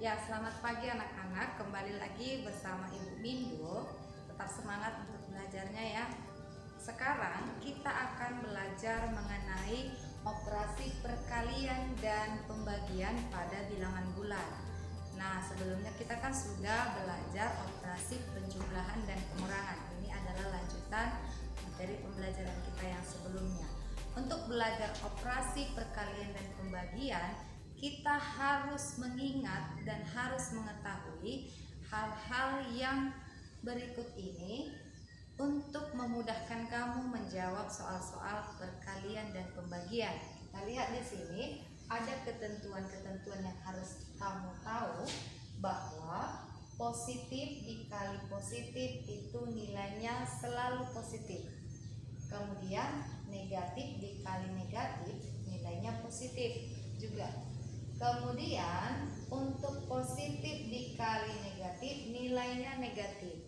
Ya, selamat pagi anak-anak. Kembali lagi bersama Ibu Mindo. Tetap semangat untuk belajarnya ya. Sekarang kita akan belajar mengenai operasi perkalian dan pembagian pada bilangan bulat. Nah, sebelumnya kita kan sudah belajar operasi penjumlahan dan pengurangan. Ini adalah lanjutan materi pembelajaran kita yang sebelumnya. Untuk belajar operasi perkalian dan pembagian, kita harus mengingat dan harus mengetahui hal-hal yang berikut ini untuk memudahkan kamu menjawab soal-soal perkalian dan pembagian. Kita lihat di sini ada ketentuan-ketentuan yang harus kamu tahu, bahwa positif dikali positif itu nilainya selalu positif. Kemudian negatif dikali negatif nilainya positif juga. Kemudian untuk positif dikali negatif nilainya negatif.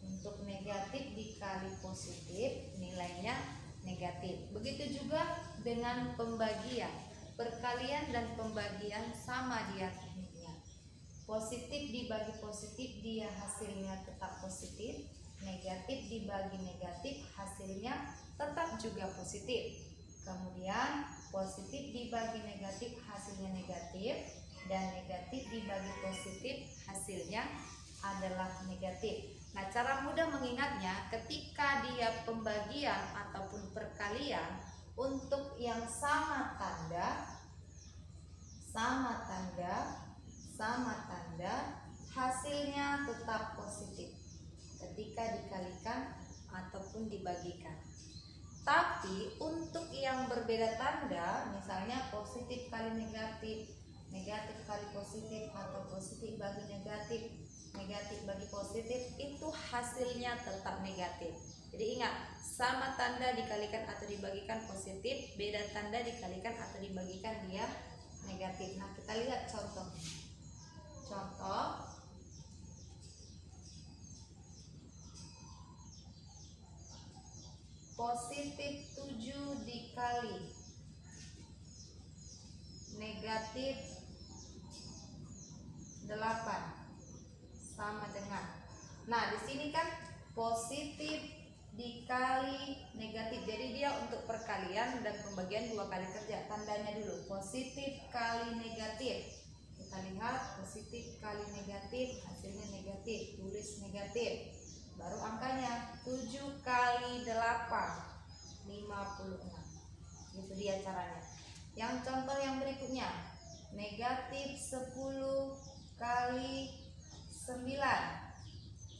Untuk negatif dikali positif nilainya negatif. Begitu juga dengan pembagian. Perkalian dan pembagian sama dia tekniknya. Positif dibagi positif dia hasilnya tetap positif. Negatif dibagi negatif hasilnya tetap juga positif. Kemudian positif dibagi negatif hasilnya negatif, dan negatif dibagi positif hasilnya adalah negatif. Nah, cara mudah mengingatnya ketika dia pembagian ataupun perkalian, untuk yang sama tanda hasilnya tetap positif ketika dikalikan ataupun dibagikan. Tapi untuk yang berbeda tanda, misalnya positif kali negatif, negatif kali positif, atau positif bagi negatif, negatif bagi positif, itu hasilnya tetap negatif. Jadi ingat, sama tanda dikalikan atau dibagikan positif, beda tanda dikalikan atau dibagikan dia negatif. Nah, kita lihat contoh. Positif 7 dikali negatif 8 sama dengan. Nah, di sini kan positif dikali negatif. Jadi dia untuk perkalian dan pembagian dua kali kerja. Tandanya dulu, positif kali negatif. Kita lihat positif kali negatif, hasilnya negatif, tulis negatif. Baru angkanya 7 kali 8 56. Itu dia caranya. Yang contoh yang berikutnya, negatif 10 kali 9.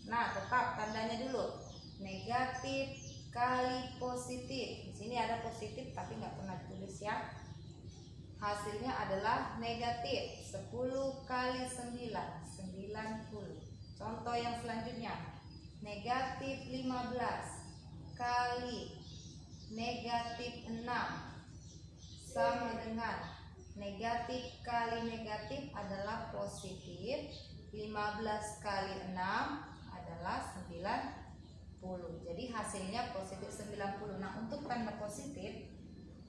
Nah, tetap tandanya dulu, negatif kali positif. Di sini ada positif tapi nggak pernah ditulis ya. Hasilnya adalah negatif 10 kali 9 90. Contoh yang selanjutnya, negatif 15 kali negatif 6 sama dengan negatif kali negatif adalah positif, 15 kali 6 adalah 90. Jadi hasilnya positif 90. Nah, untuk tanda positif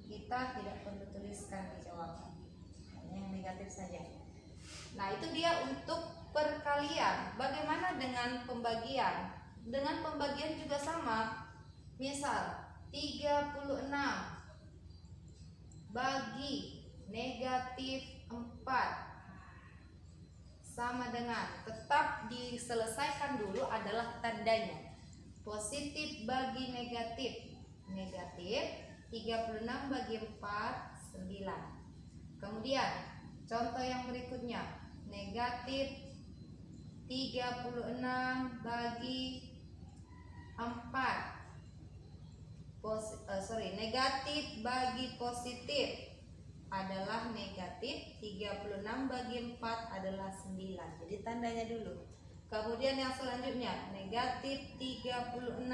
kita tidak perlu tuliskan di jawaban, hanya yang negatif saja. Nah, itu dia untuk perkalian. Bagaimana dengan pembagian? Dengan pembagian juga sama. Misal 36 bagi negatif 4 sama dengan, tetap diselesaikan dulu adalah tandanya. Positif bagi negatif, negatif 36 bagi 4 9. Kemudian contoh yang berikutnya, negatif 36 bagi 4 negatif bagi positif adalah negatif, 36 bagi 4 adalah 9. Jadi tandanya dulu. Kemudian yang selanjutnya, negatif 36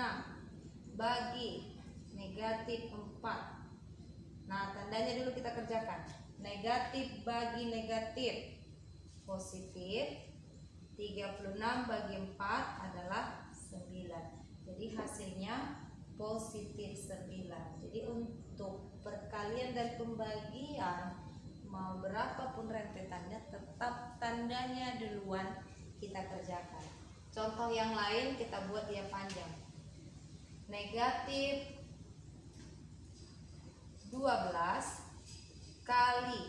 bagi negatif 4. Nah, tandanya dulu kita kerjakan. Negatif bagi negatif positif, 36 bagi 4 adalah 9. Jadi hasilnya positif 9. Jadi untuk perkalian dan pembagian mau berapapun rentetannya, tetap tandanya duluan kita kerjakan. Contoh yang lain kita buat yang panjang. Negatif 12 kali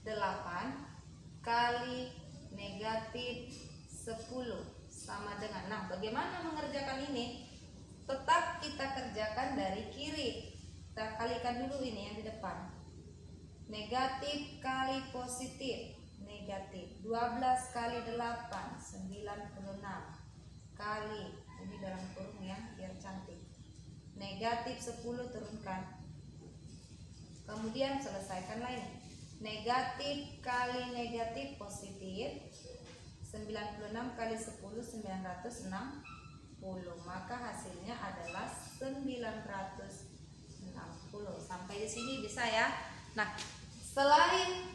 8 kali negatif 10 sama dengan. Nah, bagaimana mengerjakan ini? Tetap kita kerjakan dari kiri. Kita kalikan dulu ini yang di depan. Negatif kali positif, negatif 12 kali 8 96 kali, ini dalam kurung ya biar cantik, negatif 10 turunkan, kemudian selesaikan lain. Negatif kali negatif positif 96 kali 10 960, maka hasilnya adalah 960. Sampai di sini bisa ya. Nah, selain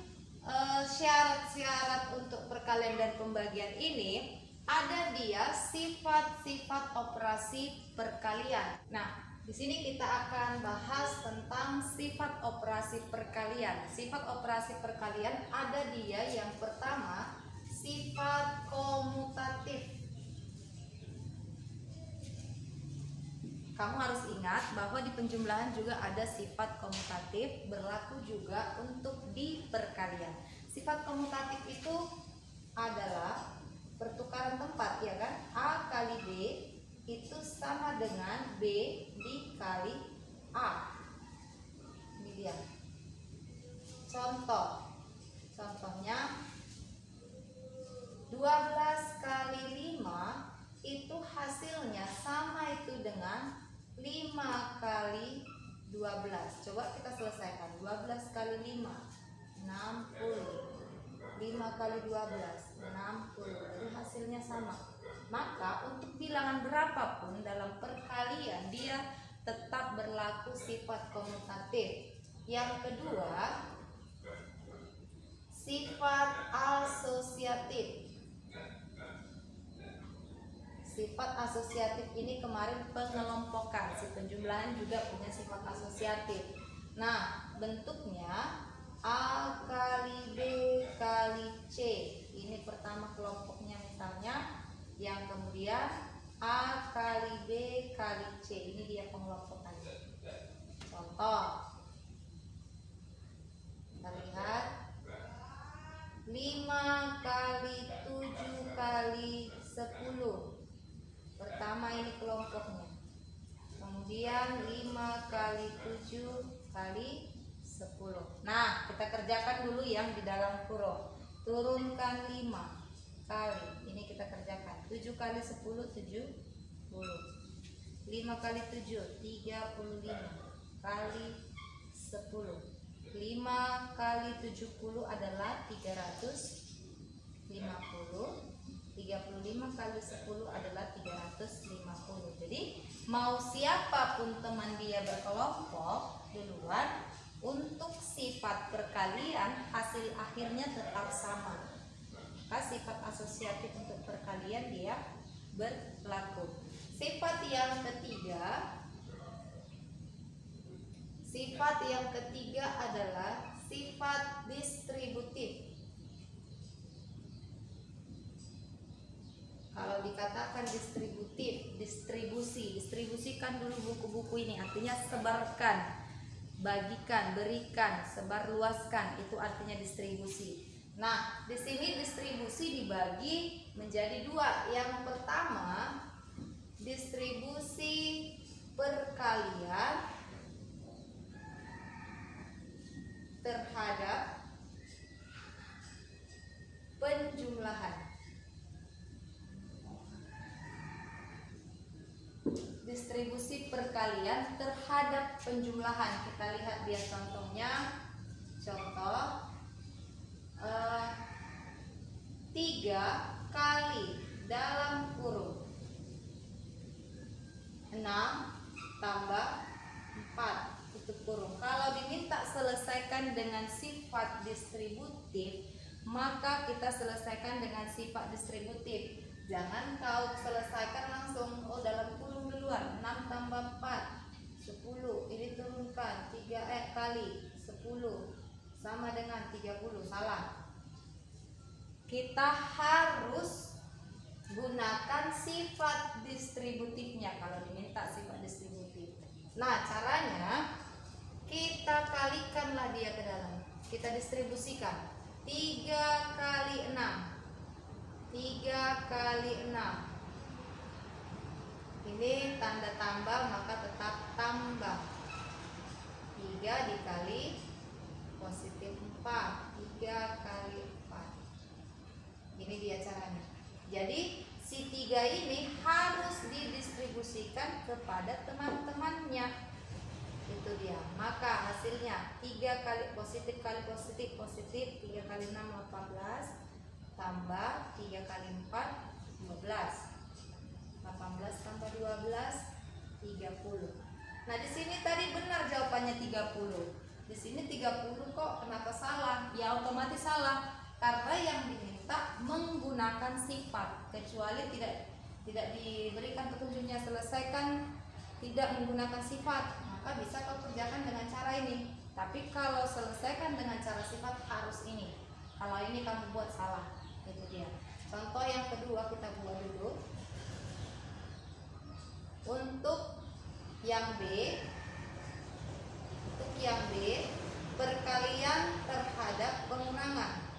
syarat-syarat untuk perkalian dan pembagian ini, ada dia sifat-sifat operasi perkalian. Nah, di sini kita akan bahas tentang sifat operasi perkalian. Sifat operasi perkalian ada dia yang pertama, sifat komutatif. Kamu harus ingat bahwa di penjumlahan juga ada sifat komutatif, berlaku juga untuk di perkalian. Sifat komutatif itu adalah pertukaran tempat, ya kan? A kali B itu sama dengan B dikali A. Ini dia. Contohnya 12 kali 5 itu hasilnya sama itu dengan 5 kali 12. Coba kita selesaikan. 12 kali 5 60. 5 kali 12 60. Jadi hasilnya sama. Maka untuk bilangan berapapun dalam perkalian dia tetap berlaku sifat komutatif. Yang kedua, sifat asosiatif. Sifat asosiatif ini kemarin pengelompokan, si penjumlahan juga punya sifat asosiatif. Nah, bentuknya A kali B kali C. Ini pertama kelompoknya misalnya, yang kemudian A kali B kali C. Ini dia pengelompokannya. Contoh, kita lihat 5 kali 7 kali 10. Pertama ini kelompoknya. Kemudian 5 kali 7 kali 10. Nah, kita kerjakan dulu yang di dalam kurung. Turunkan 5 kali. Ini kita kerjakan. 7 kali 10 70. 5 kali 7 35 kali 10. 5 kali 70 adalah 350. 35 kali 10 adalah 350. Jadi mau siapapun teman dia berkelompok duluan, untuk sifat perkalian hasil akhirnya tetap sama. Maka sifat asosiatif untuk perkalian dia berlaku. Sifat yang ketiga adalah sifat distributif. Kalau dikatakan distribusikan dulu buku-buku ini, artinya sebarkan, bagikan, berikan, sebarluaskan, itu artinya distribusi. Nah, di sini distribusi dibagi menjadi dua. Yang pertama, distribusi perkalian terhadap penjumlahan. Distribusi perkalian terhadap penjumlahan. Kita lihat dia contohnya. Contoh 3 kali dalam kurung 6 tambah 4 tutup kurung. Kalau diminta selesaikan dengan sifat distributif, maka kita selesaikan dengan sifat distributif. Jangan kau selesaikan langsung, oh dalam kurung duluan. 6 tambah 4 10. Ini turunkan 3 kali 10 sama dengan 30. Salah. Kita harus gunakan sifat distributifnya kalau diminta sifat distributif. Nah, caranya kita kalikanlah dia ke dalam. Kita distribusikan. 3 kali 6. 3 kali 6. Ini tanda tambah maka tetap tambah. 3 dikali positif 4. 3 kali 4. Ini dia caranya. Jadi si 3 ini harus didistribusikan kepada teman-temannya. Itu dia. Maka hasilnya 3 kali positif kali positif positif. 3 kali 6 18 tambah 3 kali 4 12. 18 tambah 12 30. Nah, di sini tadi benar jawabannya 30. Di sini 30 kok kenapa salah? Ya otomatis salah karena yang diminta menggunakan sifat, kecuali tidak diberikan petunjuknya selesaikan tidak menggunakan sifat, maka bisa kau kerjakan dengan cara ini. Tapi kalau selesaikan dengan cara sifat harus ini. Kalau ini kamu buat salah, itu dia. Contoh yang kedua kita buat dulu. Untuk yang B, perkalian terhadap pengurangan.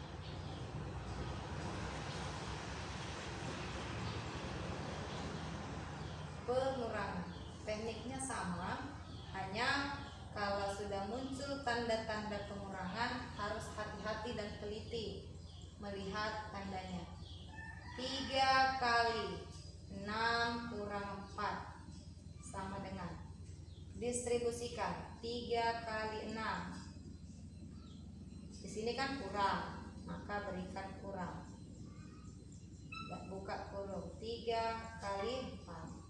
Tekniknya sama, hanya kalau sudah muncul tanda-tanda pengurangan harus hati-hati dan teliti melihat tandanya. 3 kali 6 kurang 4 sama dengan, distribusikan 3 kali 6. Di sini kan kurang, maka berikan kurang. Buka kurung. 3 kali 4.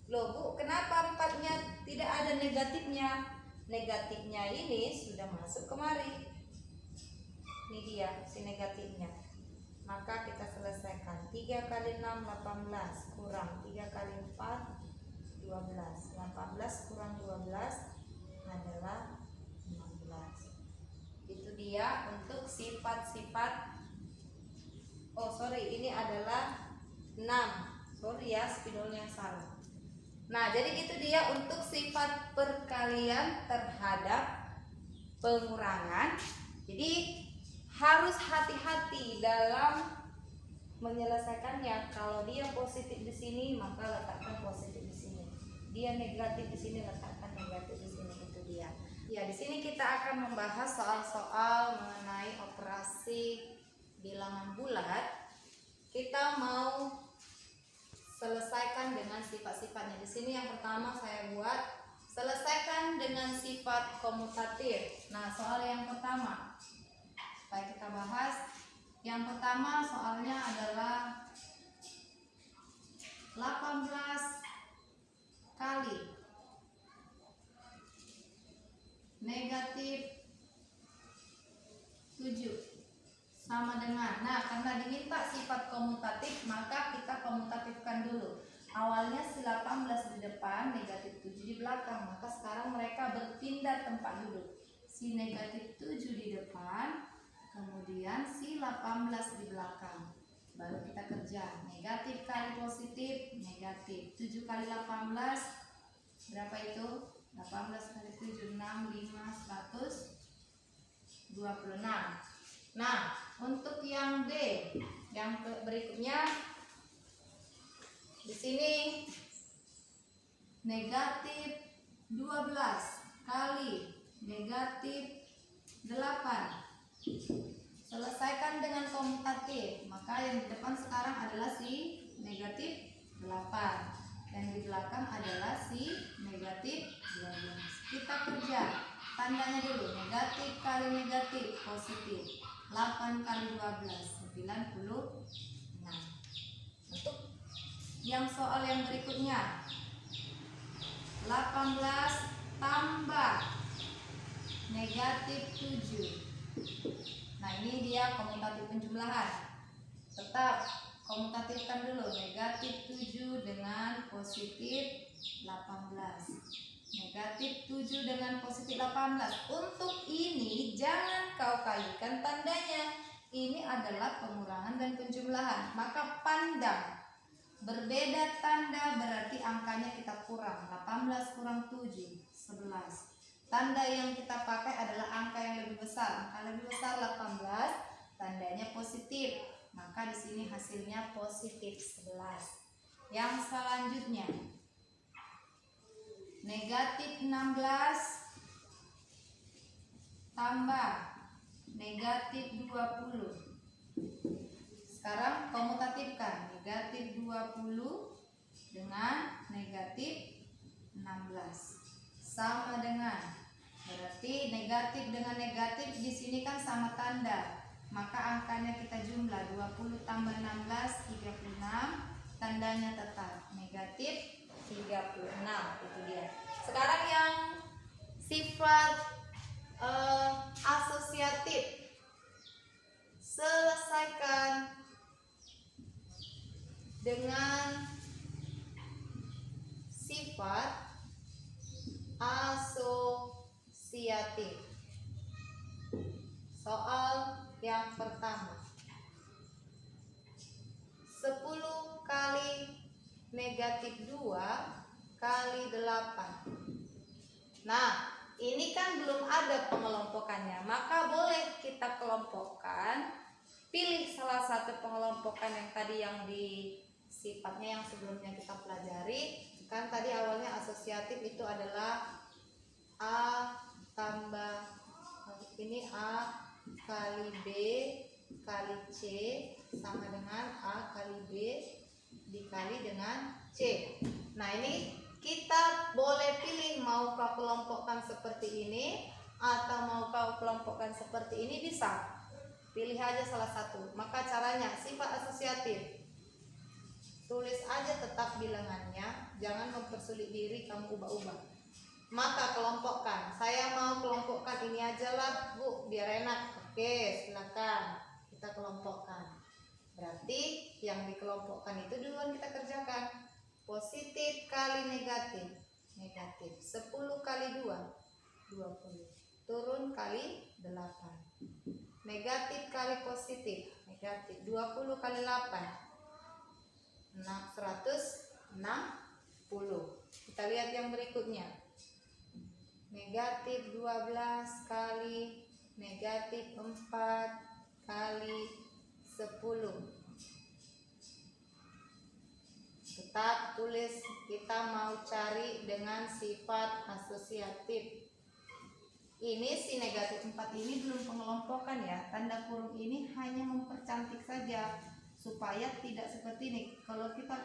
Loh Bu, kenapa 4-nya tidak ada negatifnya? Negatifnya ini sudah masuk kemari. Ini dia si negatifnya. Maka kita selesaikan. 3 kali 6 18 kurang 3 kali 4 12. 18 kurang 12 adalah 16. Itu dia untuk sifat-sifat. Oh sorry, ini adalah 6. Sorry ya, spidolnya salah. Nah, jadi itu dia untuk sifat perkalian terhadap pengurangan. Jadi harus hati-hati dalam menyelesaikannya. Kalau dia positif di sini, maka letakkan positif di sini. Dia negatif di sini, letakkan negatif di sini. Itu dia. Ya, di sini kita akan membahas soal-soal mengenai operasi bilangan bulat. Kita mau selesaikan dengan sifat-sifatnya. Di sini yang pertama saya buat selesaikan dengan sifat komutatif. Nah, soal yang pertama, baik kita bahas. Yang pertama soalnya adalah 18 kali negatif 7 sama dengan, nah karena diminta sifat komutatif maka kita komutatifkan dulu. Awalnya si 18 di depan, negatif 7 di belakang, maka sekarang mereka berpindah tempat duduk. Si negatif 7 di depan, kemudian si 18 di belakang. Baru kita kerja, negatif kali positif, negatif. 7 kali 18, berapa itu? 18 kali 7, 6, 5, 126. Nah, untuk yang D, yang berikutnya di sini negatif 12 kali negatif 8. Selesaikan dengan komutatif, maka yang di depan sekarang adalah si negatif 8. Yang di belakang adalah si negatif 12. Kita kerja, tandanya dulu, negatif kali negatif positif. 8 kali 12 96. Untuk yang soal yang berikutnya 18 tambah negatif 7. Nah ini dia komutatif penjumlahan. Tetap komutatifkan dulu negatif 7 dengan positif 18. Negatif 7 dengan positif 18. Untuk ini jangan kau kalikan tandanya. Ini adalah pengurangan dan penjumlahan. Maka pandang. Berbeda tanda berarti angkanya kita kurang. 18 kurang 7, 11. Tanda yang kita pakai adalah angka yang lebih besar. Angka lebih besar 18, tandanya positif. Maka di sini hasilnya positif 11. Yang selanjutnya negatif 16 tambah negatif 20. Sekarang komutatifkan negatif 20 dengan negatif 16 sama dengan, berarti negatif dengan negatif di sini kan sama tanda, maka angkanya kita jumlah 20 tambah 16 36, tandanya tetap negatif 36. Itu dia. Sekarang yang sifat asosiatif, selesaikan dengan sifat asosiatif. Soal yang pertama, 10 kali negatif 2 kali 8. Nah, ini kan belum ada pengelompokannya, maka boleh kita kelompokkan. Pilih salah satu pengelompokan yang tadi yang di sifatnya yang sebelumnya kita pelajari. Kan tadi awalnya asosiatif itu adalah A tambah, ini A kali B kali C sama dengan A kali B dikali dengan C. Nah, ini kita boleh pilih mau kau kelompokkan seperti ini atau mau kau kelompokkan seperti ini, bisa. Pilih aja salah satu. Maka caranya sifat asosiatif, tulis aja tetap bilangannya, jangan mempersulit diri kamu ubah-ubah. Maka kelompokkan. Saya mau kelompokkan ini aja lah Bu, biar enak. Oke, silakan kita kelompokkan. Berarti yang dikelompokkan itu duluan kita kerjakan. Positif kali negatif, negatif. 10 kali 2, 20. Turun kali 8. Negatif kali positif, negatif. 20 kali 8, 160. Kita lihat yang berikutnya. Negatif 12 kali negatif 4 kali 10. Tetap tulis, kita mau cari dengan sifat asosiatif. Ini si negatif 4 ini belum pengelompokan ya. Tanda kurung ini hanya mempercantik saja supaya tidak seperti ini. Kalau kita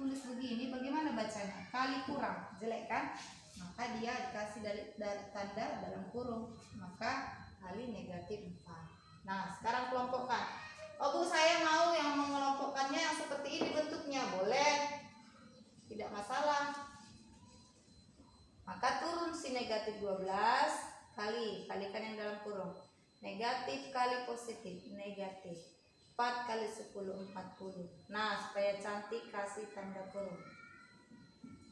tulis begini, bagaimana bacanya? Kali kurang, jelek kan? Maka dia dikasih dari tanda dalam kurung. Maka kali negatif 4. Nah, sekarang kelompokkan. Oh Bu, saya mau yang mengelompokkannya yang seperti ini bentuknya. Boleh, tidak masalah. Maka turun si negatif 12 kalikan yang dalam kurung. Negatif kali positif, negatif. 4 kali 10, 40. Nah, supaya cantik kasih tanda kurung.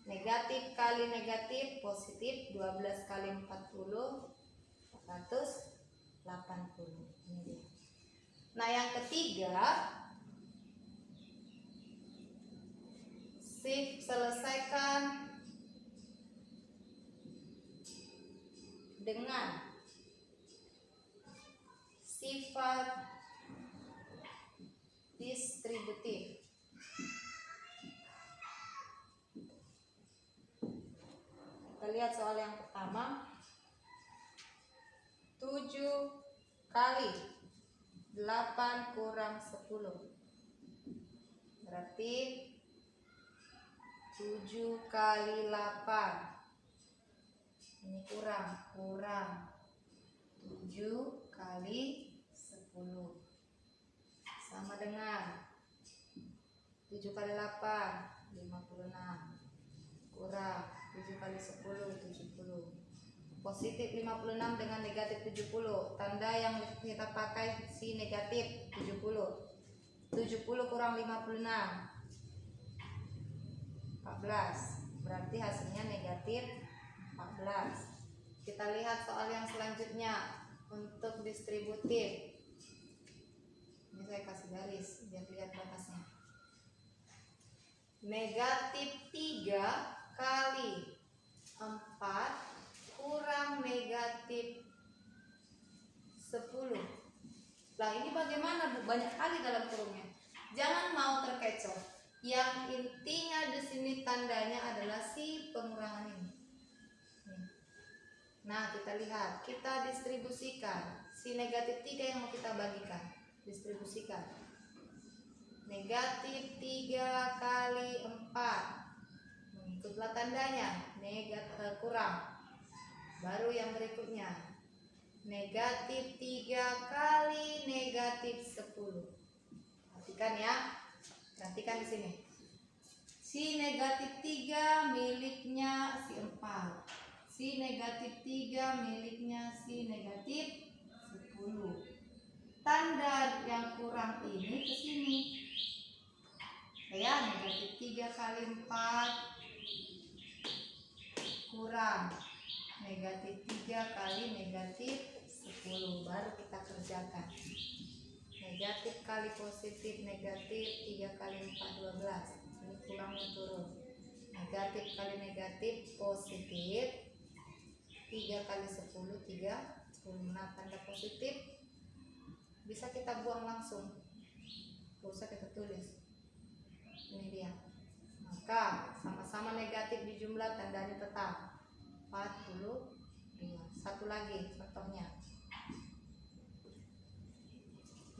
Negatif kali negatif, positif. 12 kali 40, 180. Ini dia. Nah, yang ketiga, selesaikan dengan sifat distributif. Kita lihat soal yang pertama. 7 kali 8 kurang 10. Berarti 7 kali 8. Ini kurang 7 kali 10 sama dengan 7 kali 8 56 kurang 7 kali 10 70. Positif 56 dengan negatif 70. Tanda yang kita pakai si negatif 70. 70 kurang 56 14. Berarti hasilnya negatif 14. 14. Kita lihat soal yang selanjutnya untuk distributif. Ini saya kasih garis biar lihat batasnya. Negatif 3 kali 4 kurang negatif 10. Nah ini bagaimana Bu? Banyak kali dalam kurungnya. Jangan mau terkecoh. Yang intinya di sini tandanya adalah si pengurangan ini. Nah kita lihat, kita distribusikan si negatif 3 yang mau kita bagikan. Distribusikan. Negatif 3 kali 4. Mengikutlah tandanya. Negatif kurang. Baru yang berikutnya. Negatif 3 kali negatif 10. Perhatikan ya. Perhatikan di sini. Si negatif 3 miliknya si 4. Si negatif 3 miliknya si negatif 10. Tanda yang kurang ini ke sini. Ya, negatif 3 kali 4 kurang negatif 3 kali negatif 10. Baru kita kerjakan. Negatif kali positif negatif 3 kali 4 12. Ini kurangnya turun. Negatif kali negatif positif 3 kali 10 30. Nah tanda positif bisa kita buang langsung, gak usah kita tulis. Ini dia. Maka sama-sama negatif di jumlah, tandanya tetap 42. Satu lagi contohnya.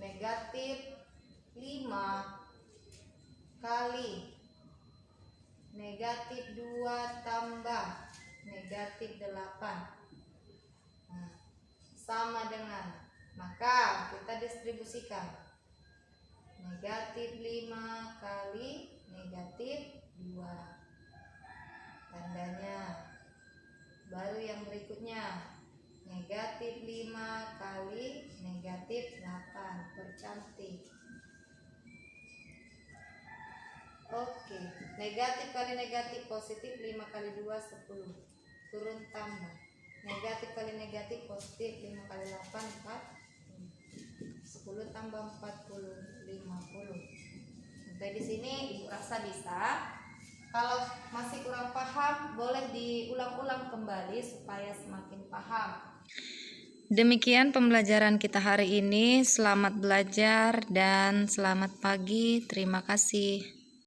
Negatif 5 kali negatif 2 tambah negatif 8. Nah, sama dengan, maka kita distribusikan. Negatif 5 kali negatif 2. Tandanya. Baru yang berikutnya. Negatif 5 kali negatif 8. Percantik. Oke. Negatif kali negatif positif 5 kali 2 10. Turun tambah. Negatif kali negatif positif 5 kali 8 4. 10 tambah 40 50. Sampai di sini Ibu rasa bisa. Kalau masih kurang paham, boleh diulang-ulang kembali supaya semakin paham. Demikian pembelajaran kita hari ini. Selamat belajar dan selamat pagi. Terima kasih.